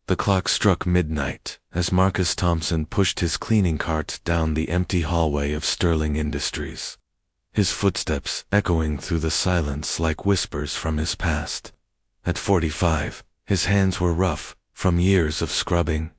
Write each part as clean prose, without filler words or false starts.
The clock struck midnight as Marcus Thompson pushed his cleaning cart down the empty hallway of Sterling Industries, his footsteps echoing through the silence like whispers from his past. At 45, his hands were rough from years of scrubbing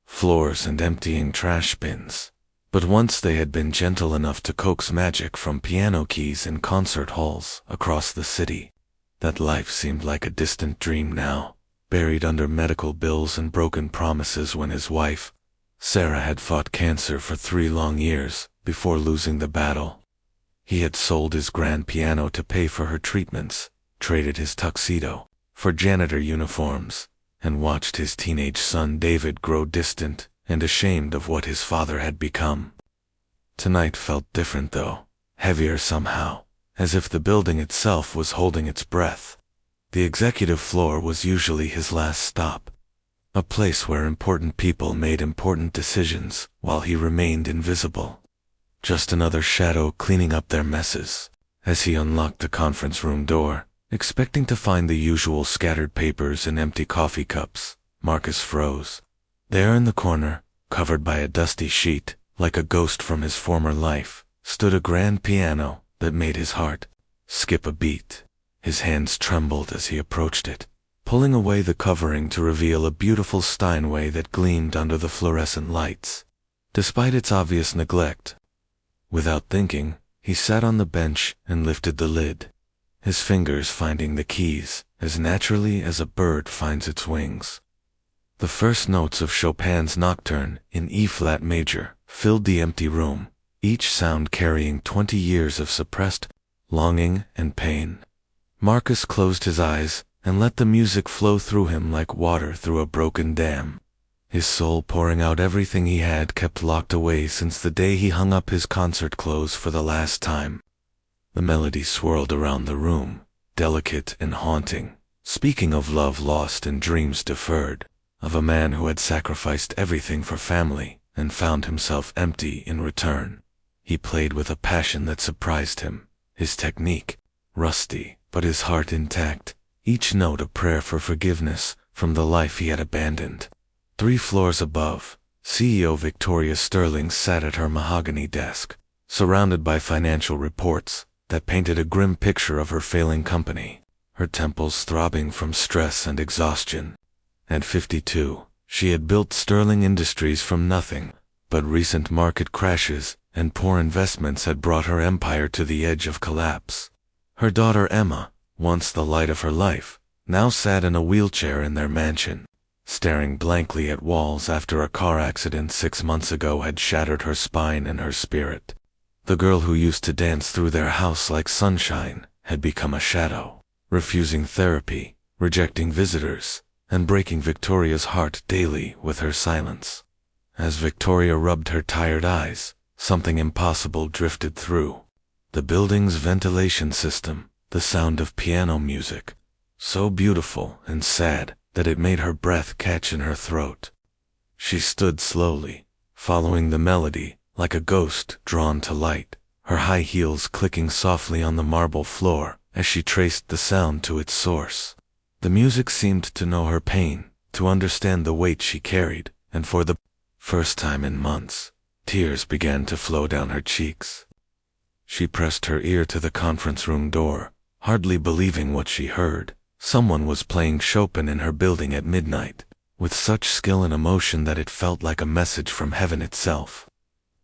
floors and emptying trash bins. But once they had been gentle enough to coax magic from piano keys in concert halls across the city, that life seemed like a distant dream now, buried under medical bills and broken promises when his wife, Sarah, had fought cancer for 3 long years before losing the battle. He had sold his grand piano to pay for her treatments, traded his tuxedo for janitor uniforms, and watched his teenage son David grow distant and ashamed of what his father had become. Tonight felt different though, heavier somehow, as if the building itself was holding its breath. The executive floor was usually his last stop, a place where important people made important decisions while he remained invisible. Just another shadow cleaning up their messes. As he unlocked the conference room door, expecting to find the usual scattered papers and empty coffee cups, Marcus froze. There in the corner, covered by a dusty sheet, like a ghost from his former life, stood a grand piano that made his heart skip a beat. His hands trembled as he approached it, pulling away the covering to reveal a beautiful Steinway that gleamed under the fluorescent lights. Despite its obvious neglect, without thinking, he sat on the bench and lifted the lid, his fingers finding the keys as naturally as a bird finds its wings. The first notes of Chopin's Nocturne in E-flat major filled the empty room, each sound carrying 20 years of suppressed longing and pain. Marcus closed his eyes and let the music flow through him like water through a broken dam, his soul pouring out everything he had kept locked away since the day he hung up his concert clothes for the last time. The melody swirled around the room, delicate and haunting, speaking of love lost and dreams deferred, of a man who had sacrificed everything for family and found himself empty in return. He played with a passion that surprised him, his technique rusty, but his heart intact, each note a prayer for forgiveness from the life he had abandoned. 3 floors above, CEO Victoria Sterling sat at her mahogany desk, surrounded by financial reports that painted a grim picture of her failing company, her temples throbbing from stress and exhaustion. At 52, she had built Sterling Industries from nothing, but recent market crashes and poor investments had brought her empire to the edge of collapse. Her daughter Emma, once the light of her life, now sat in a wheelchair in their mansion, staring blankly at walls after a car accident 6 months ago had shattered her spine and her spirit. The girl who used to dance through their house like sunshine had become a shadow, refusing therapy, rejecting visitors, and breaking Victoria's heart daily with her silence. As Victoria rubbed her tired eyes, something impossible drifted through. The building's ventilation system, the sound of piano music, so beautiful and sad that it made her breath catch in her throat. She stood slowly, following the melody like a ghost drawn to light, her high heels clicking softly on the marble floor as she traced the sound to its source. The music seemed to know her pain, to understand the weight she carried, and for the first time in months, tears began to flow down her cheeks. She pressed her ear to the conference room door, hardly believing what she heard. Someone was playing Chopin in her building at midnight, with such skill and emotion that it felt like a message from heaven itself.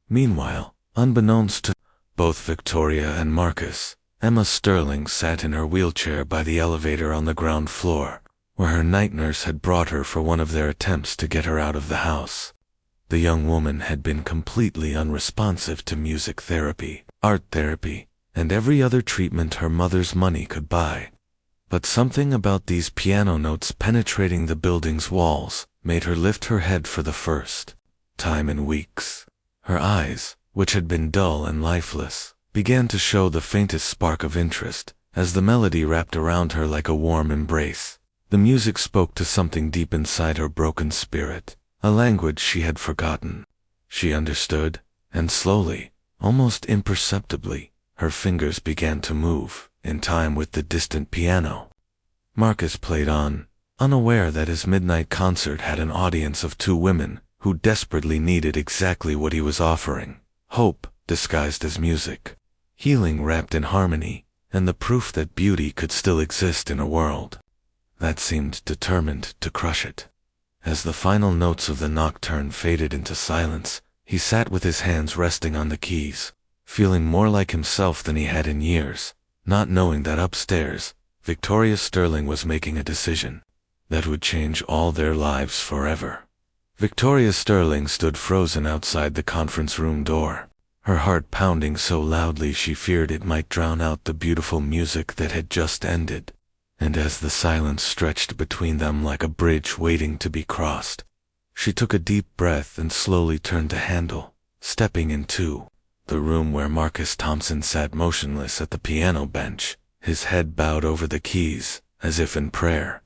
Meanwhile, unbeknownst to both Victoria and Marcus, Emma Sterling sat in her wheelchair by the elevator on the ground floor, where her night nurse had brought her for one of their attempts to get her out of the house. The young woman had been completely unresponsive to music therapy, art therapy, and every other treatment her mother's money could buy. But something about these piano notes penetrating the building's walls made her lift her head for the first time in weeks. Her eyes, which had been dull and lifeless, began to show the faintest spark of interest as the melody wrapped around her like a warm embrace. The music spoke to something deep inside her broken spirit, a language she had forgotten. She understood, and slowly, almost imperceptibly, her fingers began to move, in time with the distant piano. Marcus played on, unaware that his midnight concert had an audience of two women who desperately needed exactly what he was offering: hope disguised as music, healing wrapped in harmony, and the proof that beauty could still exist in a world that seemed determined to crush it. As the final notes of the nocturne faded into silence, he sat with his hands resting on the keys, feeling more like himself than he had in years, not knowing that upstairs, Victoria Sterling was making a decision that would change all their lives forever. Victoria Sterling stood frozen outside the conference room door, her heart pounding so loudly she feared it might drown out the beautiful music that had just ended. And as the silence stretched between them like a bridge waiting to be crossed, she took a deep breath and slowly turned the handle, stepping into the room where Marcus Thompson sat motionless at the piano bench, his head bowed over the keys, as if in prayer.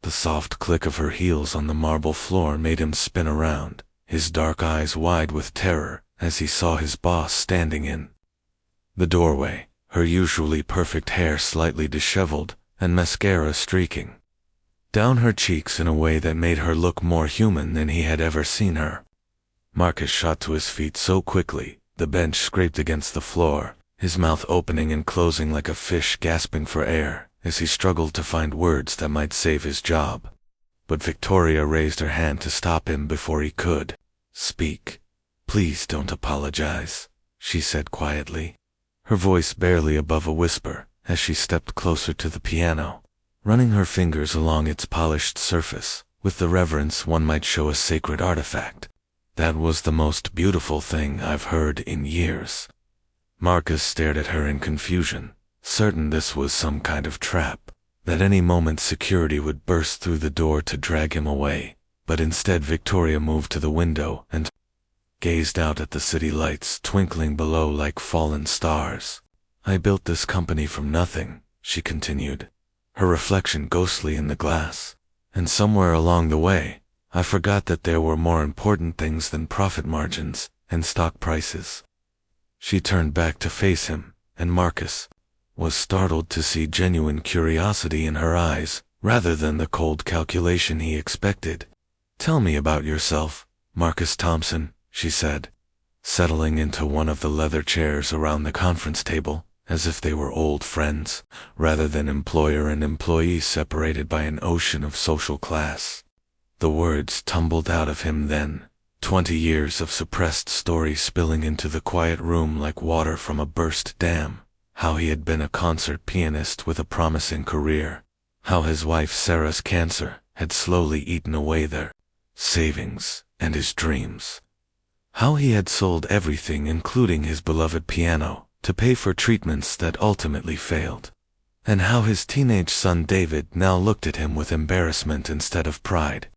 The soft click of her heels on the marble floor made him spin around, his dark eyes wide with terror as he saw his boss standing in the doorway, her usually perfect hair slightly disheveled and mascara streaking down her cheeks in a way that made her look more human than he had ever seen her. Marcus shot to his feet so quickly, the bench scraped against the floor, his mouth opening and closing like a fish gasping for air, as he struggled to find words that might save his job. But Victoria raised her hand to stop him before he could speak. "Please don't apologize," she said quietly, her voice barely above a whisper, as she stepped closer to the piano, running her fingers along its polished surface, with the reverence one might show a sacred artifact. "That was the most beautiful thing I've heard in years." Marcus stared at her in confusion, certain this was some kind of trap, that any moment security would burst through the door to drag him away. But instead Victoria moved to the window and gazed out at the city lights twinkling below like fallen stars. "I built this company from nothing," she continued, her reflection ghostly in the glass. "And somewhere along the way, I forgot that there were more important things than profit margins and stock prices." She turned back to face him, and Marcus was startled to see genuine curiosity in her eyes, rather than the cold calculation he expected. "Tell me about yourself, Marcus Thompson," she said, settling into one of the leather chairs around the conference table, as if they were old friends, rather than employer and employee separated by an ocean of social class. The words tumbled out of him then, 20 years of suppressed story spilling into the quiet room like water from a burst dam. How he had been a concert pianist with a promising career. How his wife Sarah's cancer had slowly eaten away their savings and his dreams. How he had sold everything, including his beloved piano, to pay for treatments that ultimately failed. And how his teenage son David now looked at him with embarrassment instead of pride.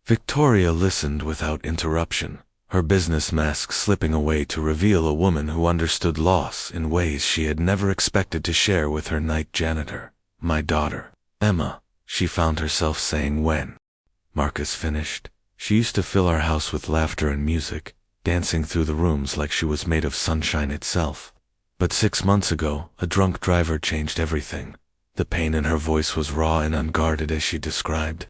Victoria listened without interruption, her business mask slipping away to reveal a woman who understood loss in ways she had never expected to share with her night janitor. "My daughter, Emma," she found herself saying when Marcus finished. "She used to fill our house with laughter and music, dancing through the rooms like she was made of sunshine itself. But 6 months ago, a drunk driver changed everything." The pain in her voice was raw and unguarded as she described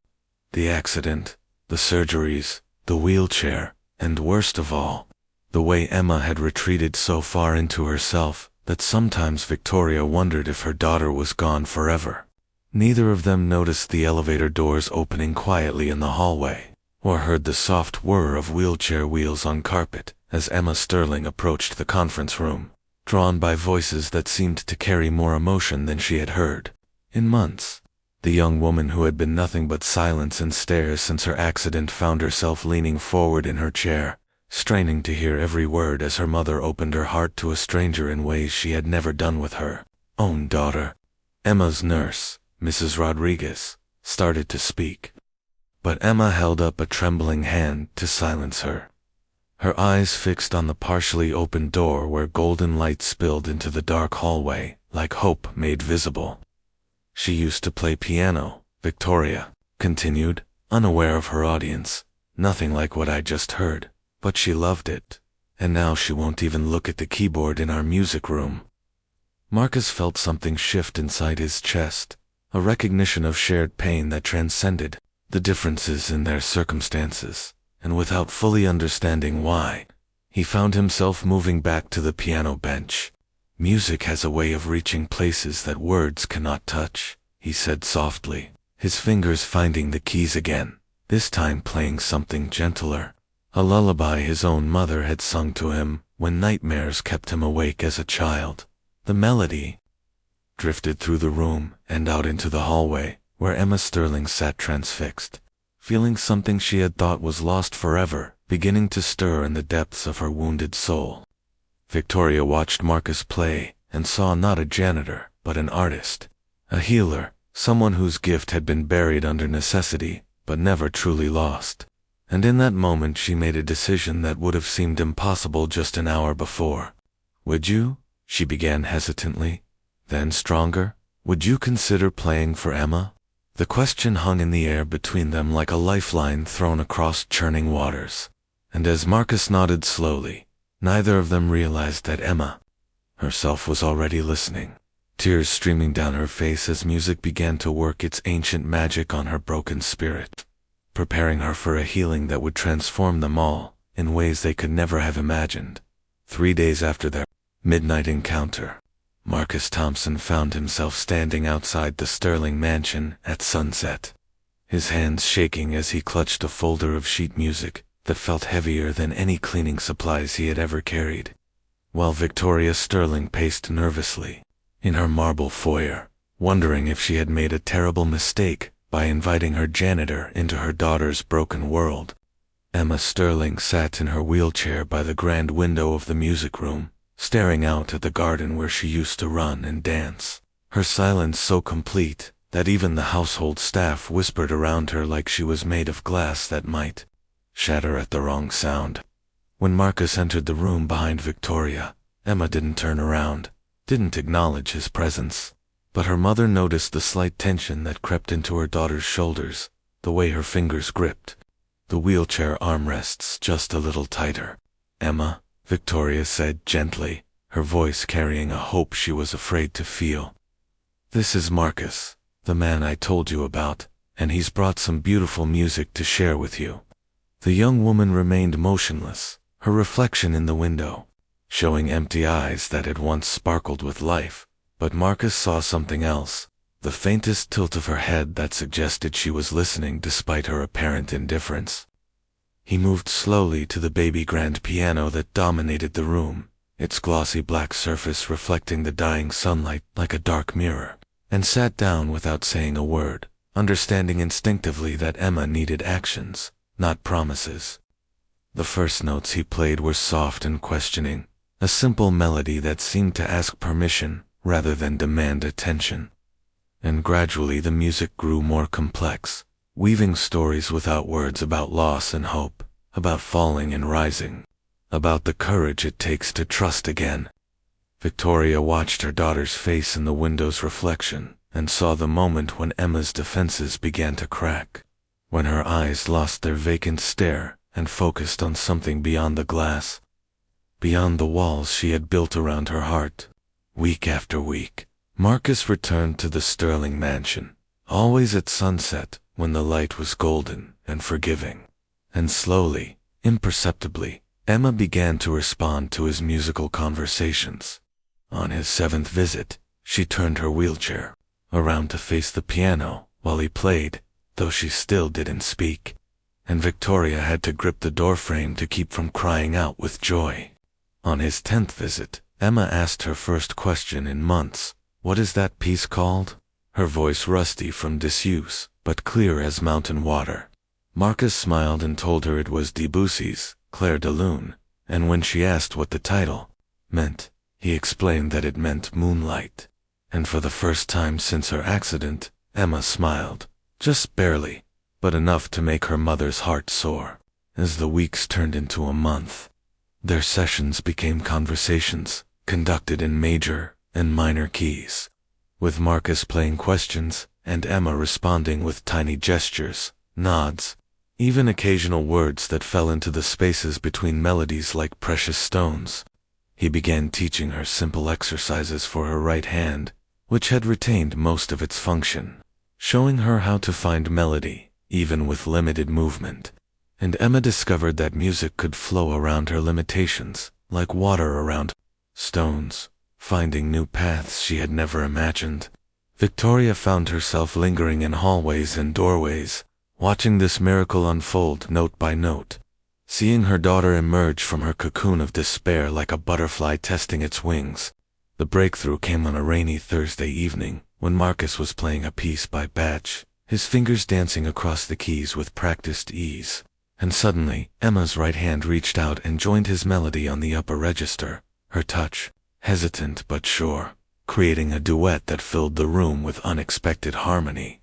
the accident, the surgeries, the wheelchair, and worst of all, the way Emma had retreated so far into herself that sometimes Victoria wondered if her daughter was gone forever. Neither of them noticed the elevator doors opening quietly in the hallway, or heard the soft whir of wheelchair wheels on carpet as Emma Sterling approached the conference room, drawn by voices that seemed to carry more emotion than she had heard in months. The young woman who had been nothing but silence and stares since her accident found herself leaning forward in her chair, straining to hear every word as her mother opened her heart to a stranger in ways she had never done with her own daughter. Emma's nurse, Mrs. Rodriguez, started to speak, but Emma held up a trembling hand to silence her, her eyes fixed on the partially open door where golden light spilled into the dark hallway, like hope made visible. "She used to play piano," Victoria continued, unaware of her audience. "Nothing like what I just heard, but she loved it. And now she won't even look at the keyboard in our music room." Marcus felt something shift inside his chest, a recognition of shared pain that transcended the differences in their circumstances, and without fully understanding why, he found himself moving back to the piano bench. "Music has a way of reaching places that words cannot touch," he said softly, his fingers finding the keys again, this time playing something gentler, a lullaby his own mother had sung to him when nightmares kept him awake as a child. The melody drifted through the room and out into the hallway, where Emma Sterling sat transfixed, feeling something she had thought was lost forever beginning to stir in the depths of her wounded soul. Victoria watched Marcus play and saw not a janitor, but an artist, a healer, someone whose gift had been buried under necessity, but never truly lost. And in that moment she made a decision that would have seemed impossible just an hour before. "Would you?" she began hesitantly. Then stronger, "Would you consider playing for Emma?" The question hung in the air between them like a lifeline thrown across churning waters. And as Marcus nodded slowly, neither of them realized that Emma herself was already listening, tears streaming down her face as music began to work its ancient magic on her broken spirit, preparing her for a healing that would transform them all in ways they could never have imagined. 3 days after their midnight encounter, Marcus Thompson found himself standing outside the Sterling mansion at sunset, his hands shaking as he clutched a folder of sheet music that felt heavier than any cleaning supplies he had ever carried, while Victoria Sterling paced nervously in her marble foyer, wondering if she had made a terrible mistake by inviting her janitor into her daughter's broken world. Emma Sterling sat in her wheelchair by the grand window of the music room, staring out at the garden where she used to run and dance, her silence so complete that even the household staff whispered around her like she was made of glass that might shatter at the wrong sound. When Marcus entered the room behind Victoria, Emma didn't turn around, didn't acknowledge his presence, but her mother noticed the slight tension that crept into her daughter's shoulders, the way her fingers gripped the wheelchair armrests just a little tighter. "Emma," Victoria said gently, her voice carrying a hope she was afraid to feel. "This is Marcus, the man I told you about, and he's brought some beautiful music to share with you." The young woman remained motionless, her reflection in the window, showing empty eyes that had once sparkled with life, but Marcus saw something else, the faintest tilt of her head that suggested she was listening despite her apparent indifference. He moved slowly to the baby grand piano that dominated the room, its glossy black surface reflecting the dying sunlight like a dark mirror, and sat down without saying a word, understanding instinctively that Emma needed actions, not promises. The first notes he played were soft and questioning, a simple melody that seemed to ask permission rather than demand attention. And gradually the music grew more complex, weaving stories without words about loss and hope, about falling and rising, about the courage it takes to trust again. Victoria watched her daughter's face in the window's reflection and saw the moment when Emma's defenses began to crack, when her eyes lost their vacant stare and focused on something beyond the glass, beyond the walls she had built around her heart. Week after week, Marcus returned to the Sterling mansion, always at sunset when the light was golden and forgiving. And slowly, imperceptibly, Emma began to respond to his musical conversations. On his 7th visit, she turned her wheelchair around to face the piano while he played, though she still didn't speak, and Victoria had to grip the doorframe to keep from crying out with joy. On his 10th visit, Emma asked her first question in months, "What is that piece called?" Her voice rusty from disuse, but clear as mountain water. Marcus smiled and told her it was Debussy's Clair de Lune, and when she asked what the title meant, he explained that it meant moonlight. And for the first time since her accident, Emma smiled, just barely, but enough to make her mother's heart soar. As the weeks turned into a month, their sessions became conversations, conducted in major and minor keys, with Marcus playing questions and Emma responding with tiny gestures, nods, even occasional words that fell into the spaces between melodies like precious stones. He began teaching her simple exercises for her right hand, which had retained most of its function, showing her how to find melody, even with limited movement. And Emma discovered that music could flow around her limitations, like water around stones, finding new paths she had never imagined. Victoria found herself lingering in hallways and doorways, watching this miracle unfold note by note, seeing her daughter emerge from her cocoon of despair like a butterfly testing its wings. The breakthrough came on a rainy Thursday evening, when Marcus was playing a piece by Bach, his fingers dancing across the keys with practiced ease. And suddenly, Emma's right hand reached out and joined his melody on the upper register, her touch, hesitant but sure, creating a duet that filled the room with unexpected harmony.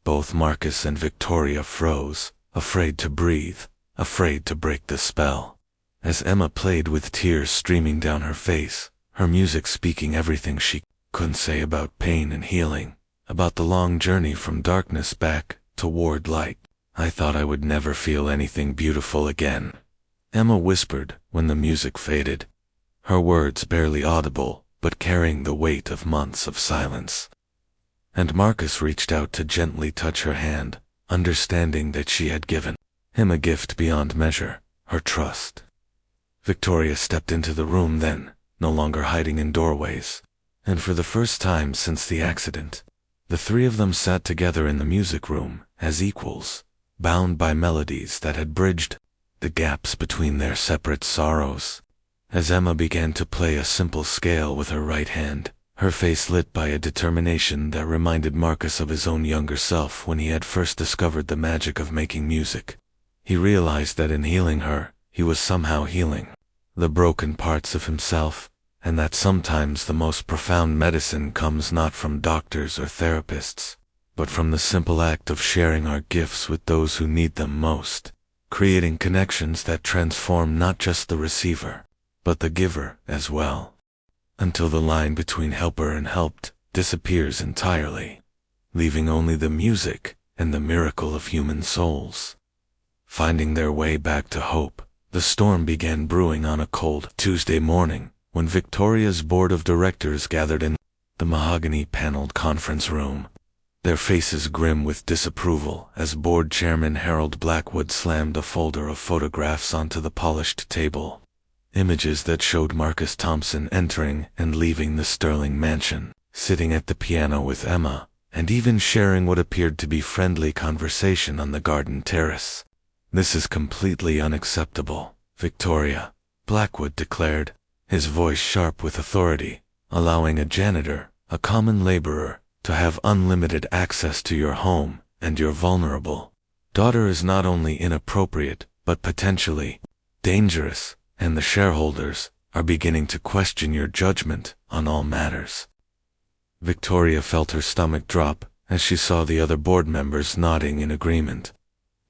Both Marcus and Victoria froze, afraid to breathe, afraid to break the spell. As Emma played with tears streaming down her face, her music speaking everything she couldn't say about pain and healing, about the long journey from darkness back toward light. "I thought I would never feel anything beautiful again," Emma whispered when the music faded, her words barely audible, but carrying the weight of months of silence. And Marcus reached out to gently touch her hand, understanding that she had given him a gift beyond measure, her trust. Victoria stepped into the room then, no longer hiding in doorways, and for the first time since the accident, the three of them sat together in the music room as equals, bound by melodies that had bridged the gaps between their separate sorrows. As Emma began to play a simple scale with her right hand, her face lit by a determination that reminded Marcus of his own younger self when he had first discovered the magic of making music. He realized that in healing her, he was somehow healing the broken parts of himself, and that sometimes the most profound medicine comes not from doctors or therapists, but from the simple act of sharing our gifts with those who need them most, creating connections that transform not just the receiver, but the giver as well, until the line between helper and helped disappears entirely, leaving only the music and the miracle of human souls. Finding their way back to hope, the storm began brewing on a cold Tuesday morning when Victoria's board of directors gathered in the mahogany-paneled conference room, their faces grim with disapproval as board chairman Harold Blackwood slammed a folder of photographs onto the polished table. Images that showed Marcus Thompson entering and leaving the Sterling mansion, sitting at the piano with Emma, and even sharing what appeared to be friendly conversation on the garden terrace. "This is completely unacceptable, Victoria," Blackwood declared, his voice sharp with authority. "Allowing a janitor, a common laborer, to have unlimited access to your home and your vulnerable daughter is not only inappropriate, but potentially dangerous, and the shareholders are beginning to question your judgment on all matters." Victoria felt her stomach drop as she saw the other board members nodding in agreement,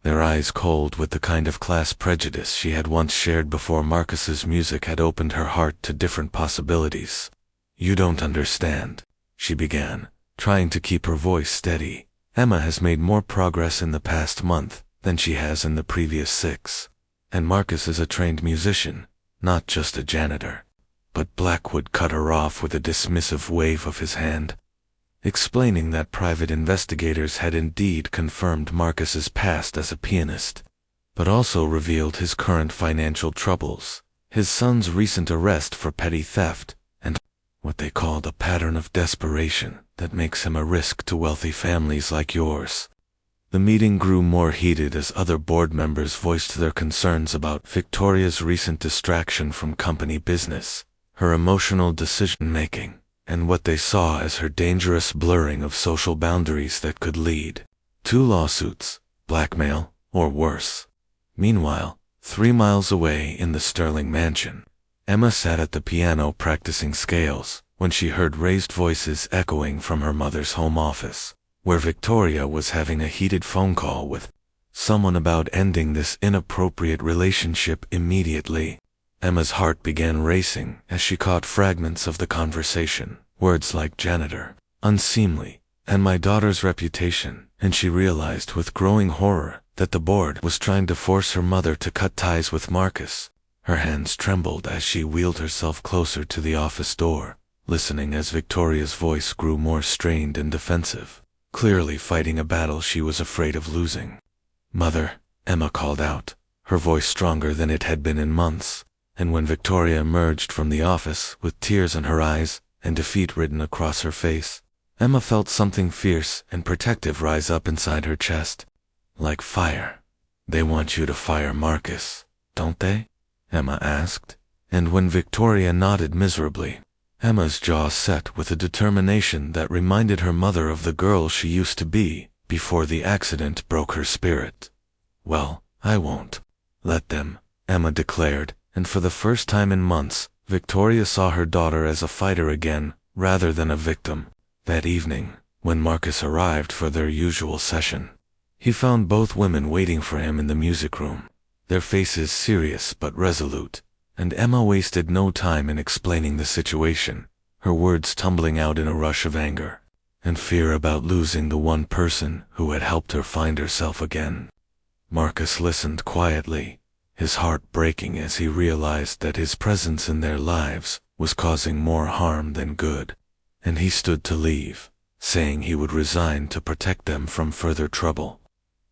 their eyes cold with the kind of class prejudice she had once shared before Marcus's music had opened her heart to different possibilities. "You don't understand," she began, trying to keep her voice steady. "Emma has made more progress in the past month than she has in the previous 6. And Marcus is a trained musician, not just a janitor." But Blackwood cut her off with a dismissive wave of his hand, explaining that private investigators had indeed confirmed Marcus's past as a pianist, but also revealed his current financial troubles, his son's recent arrest for petty theft, and what they called a pattern of desperation that makes him a risk to wealthy families like yours. The meeting grew more heated as other board members voiced their concerns about Victoria's recent distraction from company business, her emotional decision-making, and what they saw as her dangerous blurring of social boundaries that could lead to lawsuits, blackmail, or worse. Meanwhile, 3 miles away in the Sterling mansion, Emma sat at the piano practicing scales when she heard raised voices echoing from her mother's home office, where Victoria was having a heated phone call with someone about ending this inappropriate relationship immediately. Emma's heart began racing as she caught fragments of the conversation, words like janitor, unseemly, and my daughter's reputation, and she realized with growing horror that the board was trying to force her mother to cut ties with Marcus. Her hands trembled as she wheeled herself closer to the office door, listening as Victoria's voice grew more strained and defensive, clearly fighting a battle she was afraid of losing. "Mother," Emma called out, her voice stronger than it had been in months, and when Victoria emerged from the office with tears in her eyes and defeat written across her face, Emma felt something fierce and protective rise up inside her chest. Like fire. "They want you to fire Marcus, don't they?" Emma asked, and when Victoria nodded miserably, Emma's jaw set with a determination that reminded her mother of the girl she used to be before the accident broke her spirit. "Well, I won't let them," Emma declared, and for the first time in months, Victoria saw her daughter as a fighter again, rather than a victim. That evening, when Marcus arrived for their usual session, he found both women waiting for him in the music room, their faces serious but resolute, and Emma wasted no time in explaining the situation, her words tumbling out in a rush of anger and fear about losing the one person who had helped her find herself again. Marcus listened quietly, his heart breaking as he realized that his presence in their lives was causing more harm than good, and he stood to leave, saying he would resign to protect them from further trouble.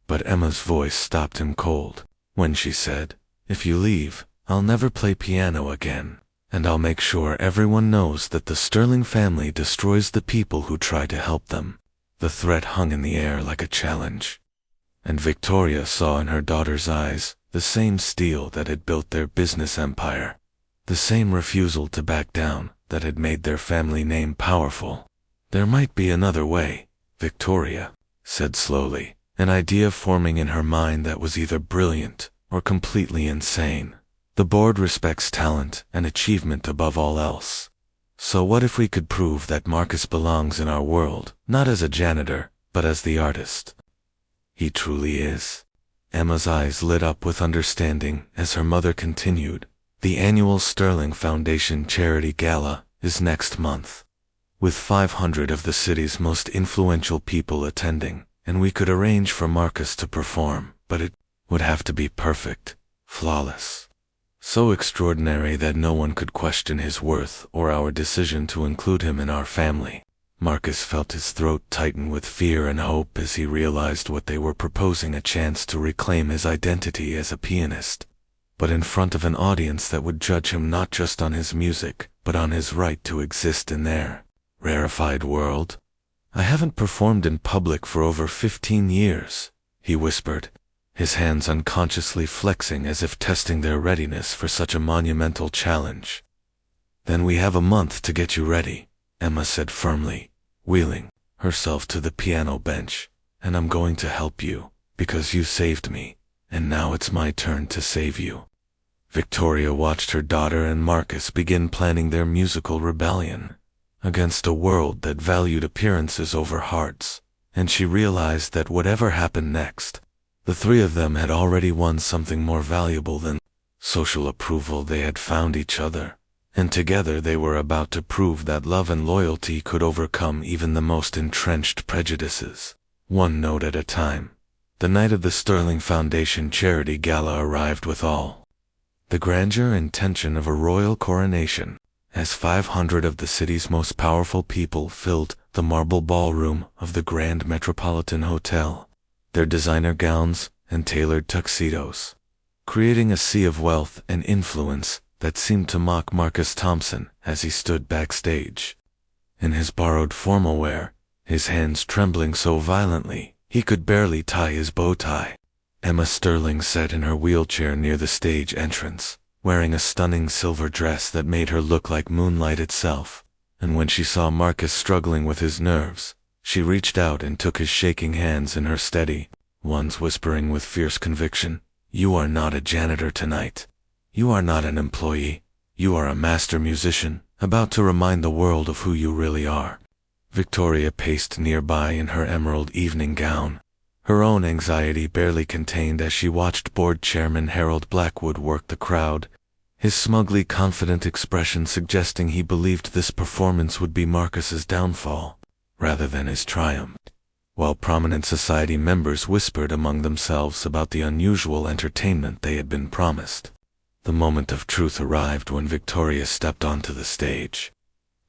But Emma's voice stopped him cold when she said, "If you leave, I'll never play piano again, and I'll make sure everyone knows that the Sterling family destroys the people who try to help them." The threat hung in the air like a challenge, and Victoria saw in her daughter's eyes the same steel that had built their business empire, the same refusal to back down that had made their family name powerful. "There might be another way," Victoria said slowly, an idea forming in her mind that was either brilliant or completely insane. "The board respects talent and achievement above all else. So what if we could prove that Marcus belongs in our world, not as a janitor, but as the artist he truly is?" Emma's eyes lit up with understanding as her mother continued, "The annual Sterling Foundation Charity Gala is next month, with 500 of the city's most influential people attending, and we could arrange for Marcus to perform, but it would have to be perfect, flawless. So extraordinary that no one could question his worth or our decision to include him in our family." Marcus felt his throat tighten with fear and hope as he realized what they were proposing, a chance to reclaim his identity as a pianist, but in front of an audience that would judge him not just on his music, but on his right to exist in their rarefied world. "I haven't performed in public for over 15 years, he whispered, his hands unconsciously flexing as if testing their readiness for such a monumental challenge. "Then we have a month to get you ready," Emma said firmly, wheeling herself to the piano bench, "and I'm going to help you, because you saved me, and now it's my turn to save you." Victoria watched her daughter and Marcus begin planning their musical rebellion against a world that valued appearances over hearts, and she realized that whatever happened next, the three of them had already won something more valuable than social approval. They had found each other, and together they were about to prove that love and loyalty could overcome even the most entrenched prejudices. One note at a time, the night of the Sterling Foundation Charity Gala arrived with all the grandeur and tension of a royal coronation, as 500 of the city's most powerful people filled the marble ballroom of the Grand Metropolitan Hotel, their designer gowns and tailored tuxedos, creating a sea of wealth and influence that seemed to mock Marcus Thompson as he stood backstage. In his borrowed formal wear, his hands trembling so violently he could barely tie his bow tie, Emma Sterling sat in her wheelchair near the stage entrance, wearing a stunning silver dress that made her look like moonlight itself, and when she saw Marcus struggling with his nerves, she reached out and took his shaking hands in her steady ones, whispering with fierce conviction, "You are not a janitor tonight. You are not an employee. You are a master musician, about to remind the world of who you really are." Victoria paced nearby in her emerald evening gown, her own anxiety barely contained as she watched board chairman Harold Blackwood work the crowd, his smugly confident expression suggesting he believed this performance would be Marcus's downfall, rather than his triumph, while prominent society members whispered among themselves about the unusual entertainment they had been promised. The moment of truth arrived when Victoria stepped onto the stage.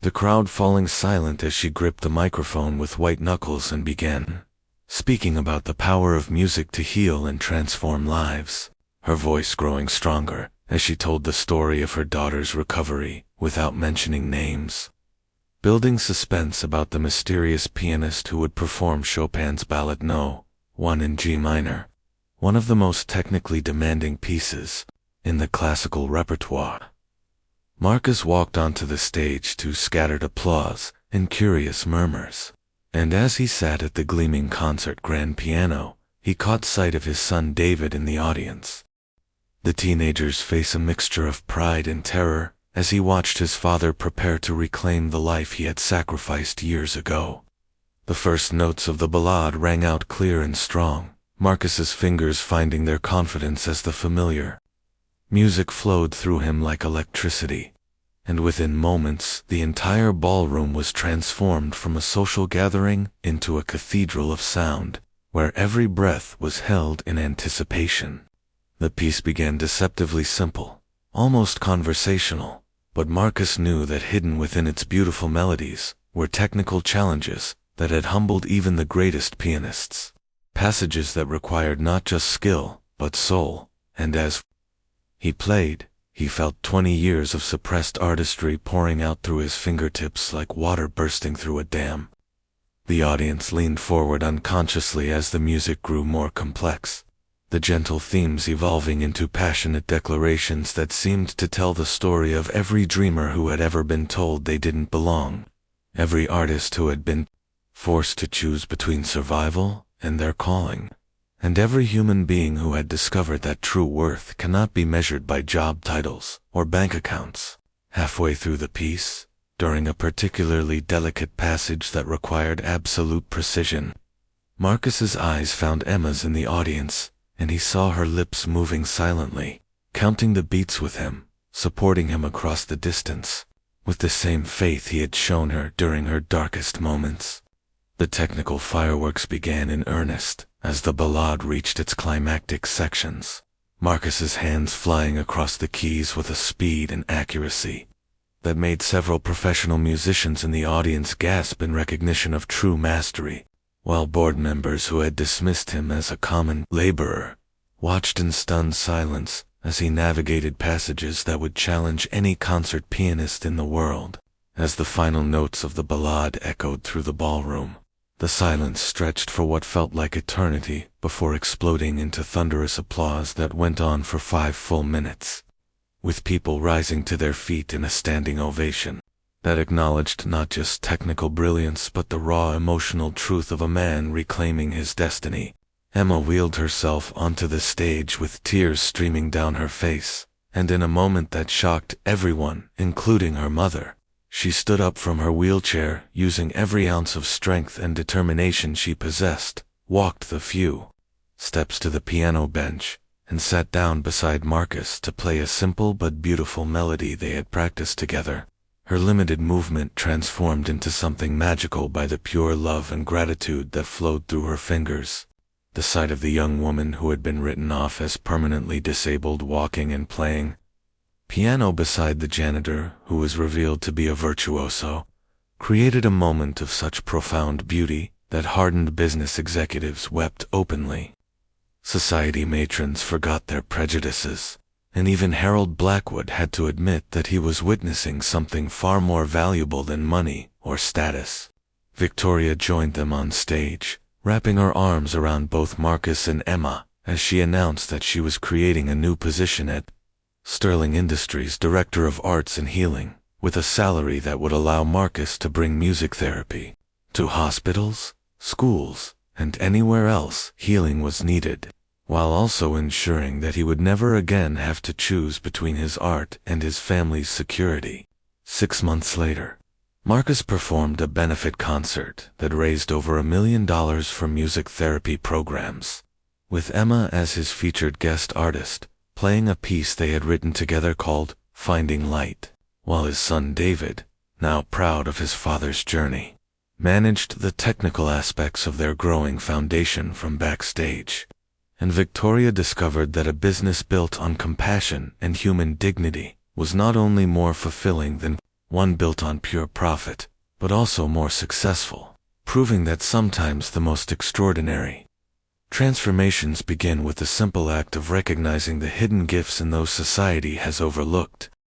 the crowd falling silent as she gripped the microphone with white knuckles and began speaking about the power of music to heal and transform lives, her voice growing stronger as she told the story of her daughter's recovery without mentioning names, building suspense about the mysterious pianist who would perform Chopin's Ballade No. 1 in G minor, one of the most technically demanding pieces in the classical repertoire. Marcus walked onto the stage to scattered applause and curious murmurs, and as he sat at the gleaming concert grand piano, he caught sight of his son David in the audience. The teenager's face a mixture of pride and terror as he watched his father prepare to reclaim the life he had sacrificed years ago. The first notes of the ballade rang out clear and strong, Marcus's fingers finding their confidence as the familiar music flowed through him like electricity, and within moments the entire ballroom was transformed from a social gathering into a cathedral of sound, where every breath was held in anticipation. The piece began deceptively simple, almost conversational, but Marcus knew that hidden within its beautiful melodies were technical challenges that had humbled even the greatest pianists, passages that required not just skill, but soul, and as he played, he felt 20 years of suppressed artistry pouring out through his fingertips like water bursting through a dam. The audience leaned forward unconsciously as the music grew more complex, the gentle themes evolving into passionate declarations that seemed to tell the story of every dreamer who had ever been told they didn't belong, every artist who had been forced to choose between survival and their calling, and every human being who had discovered that true worth cannot be measured by job titles or bank accounts. Halfway through the piece, during a particularly delicate passage that required absolute precision, Marcus's eyes found Emma's in the audience, and he saw her lips moving silently, counting the beats with him, supporting him across the distance, with the same faith he had shown her during her darkest moments. The technical fireworks began in earnest as the ballade reached its climactic sections, Marcus's hands flying across the keys with a speed and accuracy that made several professional musicians in the audience gasp in recognition of true mastery, while board members who had dismissed him as a common laborer watched in stunned silence as he navigated passages that would challenge any concert pianist in the world. As the final notes of the ballade echoed through the ballroom, the silence stretched for what felt like eternity before exploding into thunderous applause that went on for 5 full minutes, with people rising to their feet in a standing ovation that acknowledged not just technical brilliance but the raw emotional truth of a man reclaiming his destiny. Emma wheeled herself onto the stage with tears streaming down her face, and in a moment that shocked everyone, including her mother, she stood up from her wheelchair, using every ounce of strength and determination she possessed, walked the few steps to the piano bench, and sat down beside Marcus to play a simple but beautiful melody they had practiced together. Her limited movement transformed into something magical by the pure love and gratitude that flowed through her fingers. The sight of the young woman who had been written off as permanently disabled walking and playing piano beside the janitor, who was revealed to be a virtuoso, created a moment of such profound beauty that hardened business executives wept openly. Society matrons forgot their prejudices, and even Harold Blackwood had to admit that he was witnessing something far more valuable than money or status. Victoria joined them on stage, wrapping her arms around both Marcus and Emma as she announced that she was creating a new position at Sterling Industries, Director of Arts and Healing, with a salary that would allow Marcus to bring music therapy to hospitals, schools, and anywhere else healing was needed, while also ensuring that he would never again have to choose between his art and his family's security. 6 months later, Marcus performed a benefit concert that raised over $1 million for music therapy programs, with Emma as his featured guest artist, playing a piece they had written together called Finding Light, while his son David, now proud of his father's journey, managed the technical aspects of their growing foundation from backstage. And Victoria discovered that a business built on compassion and human dignity was not only more fulfilling than one built on pure profit, but also more successful, proving that sometimes the most extraordinary transformations begin with the simple act of recognizing the hidden gifts in those society has overlooked.